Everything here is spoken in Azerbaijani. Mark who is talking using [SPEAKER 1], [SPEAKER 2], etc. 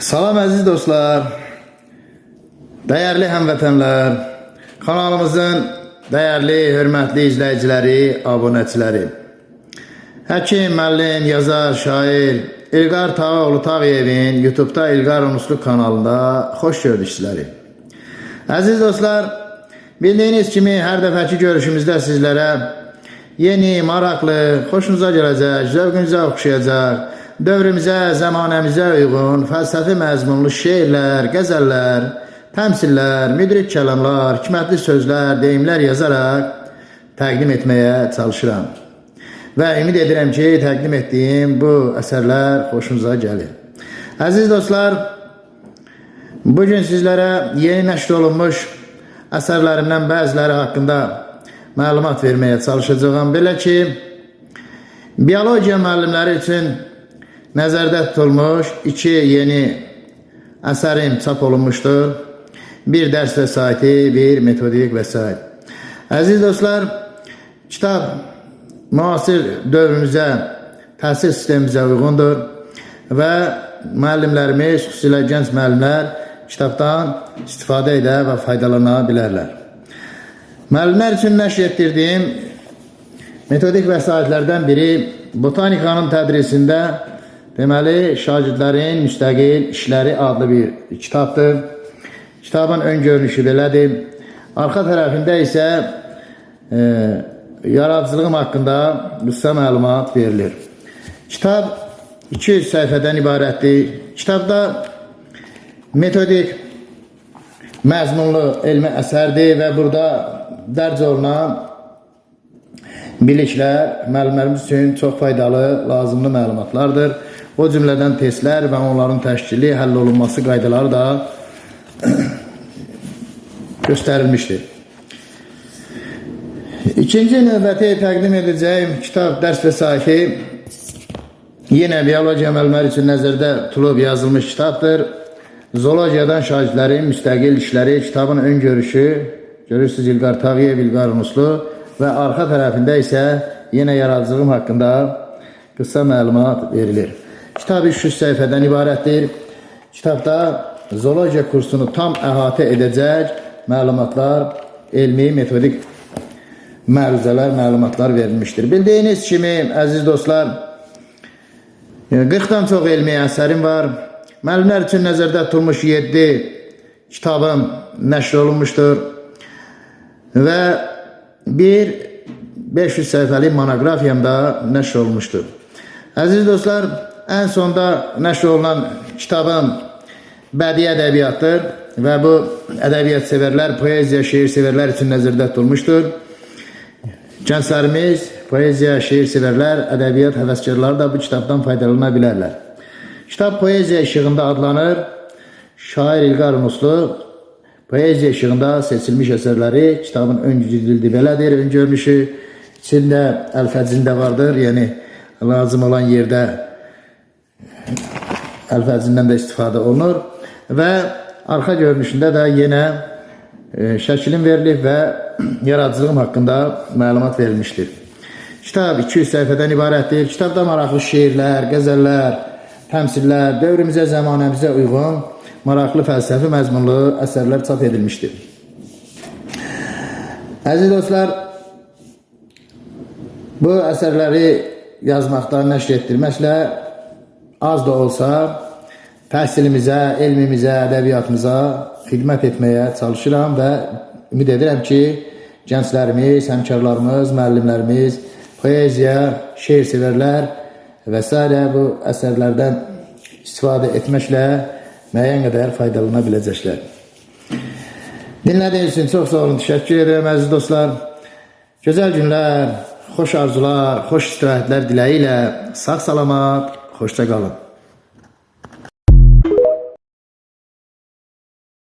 [SPEAKER 1] Salam əziz dostlar, dəyərli həmvətənlər, kanalımızın dəyərli, hörmətli izləyiciləri, abunəçiləri. Həkim, müəllim, yazar, şair İlqar Tağıoğlu Tağıyevin YouTube'da İlqar Unuslu kanalında xoş gördük sizləri. Əziz dostlar, bildiyiniz kimi hər dəfəki görüşümüzdə sizlərə yeni, maraqlı, xoşunuza gələcək, zövqünüzə oxşayacaq, dövrümüzə, zəmanəmizə uyğun, fəlsəfi məzmunlu şeirlər, qəzəllər, təmsillər, müdrik kəlamlar, hikmətli sözlər, deyimlər yazaraq təqdim etməyə çalışıram. Və ümid edirəm ki, təqdim etdiyim bu əsərlər xoşunuza gəlir. Əziz dostlar, bugün sizlərə yeni nəşr olunmuş əsərlərimdən bəziləri haqqında məlumat verməyə çalışacağım. Belə ki, biologiya müəllimləri üçün nəzərdə tutulmuş 2 yeni əsərim çap olunmuşdur. Bir dərs vəsaiti, bir metodik vəsait. Əziz dostlar, kitab müasir dövrümüzə, təhsil sistemimizə uyğundur və müəllimlərimiz, xüsusilə gənc müəllimlər kitabdan istifadə edə və faydalana bilərlər. Müəllimlər üçün nəşr etdirdiyim metodik vəsaitlərdən biri botanikanın tədrisində deməli, şagirdlərin müstəqil işləri adlı bir kitabdır. Kitabın ön görünüşü belədir. Arxa tərəfində isə yaradıcılığım haqqında qısa məlumat verilir. Kitab 200 səhifədən ibarətdir. Kitabda metodik, məzmunlu elmi əsərdir və burada dərc olunan biliklər müəllimlərimiz üçün çox faydalı, lazımlı məlumatlardır. O cümlədən testlər və onların təşkili, həll olunması qaydaları da göstərilmişdir. İkinci növbəti təqdim edəcəyim kitab dərs vəsaiti yenə biologiya müəllimləri üçün nəzərdə tutulub yazılmış kitabdır. Zoologiyadan şagirdlərin müstəqil işləri, kitabın ön görüşü, görürsünüz İlqar Tağıyev, İlqar Unuslu və arxa tərəfində isə yenə yaradıcılığım haqqında qısa məlumat verilir. Kitab 300 səhifədən ibarətdir. Kitabda zoologiya kursunu tam əhatə edəcək məlumatlar, elmi, metodik məruzələr, məlumatlar verilmişdir. Bildiyiniz kimi, əziz dostlar, 40-dan çox elmi əsərim var. Müəllimlər üçün nəzərdə tutulmuş 7 kitabım nəşr olunmuşdur və bir 500 səhifəlik monoqrafiyam da nəşr olunmuşdur. Əziz dostlar, ən sonda nəşr olunan kitabım bədii ədəbiyyatdır və bu ədəbiyyat sevərlər, poeziya, şeir sevərlər üçün nəzərdə tutulmuşdur. Gənclərimiz, poeziya, şeir sevərlər, ədəbiyyat həvəskarları da bu kitabdan faydalana bilərlər. Kitab poeziya işığında adlanır. Şair İlqar Unuslu poeziya işığında seçilmiş əsərləri kitabın ön cildildi belədir. Ön görünüşü içində əlfəzində vardır. Yəni, lazım olan yerdə əlfəzindən də istifadə olunur və arxa görünüşündə də yenə şəklin verilib və yaradıcılığım haqqında məlumat verilmişdir. Kitab 200 səhifədən ibarətdir. Kitabda maraqlı şeirlər, qəzəllər, təmsillər, dövrümüzə, zəmanəmizə uyğun, maraqlı fəlsəfi məzmunlu əsərlər çap edilmişdir. Əziz dostlar, bu əsərləri yazmaqda, nəşr etdirməklə az da olsa təhsilimizə, elmimizə, ədəbiyyatımıza xidmət etməyə çalışıram və ümid edirəm ki, gənclərimiz, həmkarlarımız, müəllimlərimiz, poeziya, şeir sevərlər və s. bu əsərlərdən istifadə etməklə müəyyən qədər faydalana biləcəklər. Dinlədiyiniz üçün çox sağ olun, təşəkkür edirəm əziz dostlar. Gözəl günlər, xoş arzular, xoş istirahətlər diləyi ilə sağ salamat, xoşça qalın.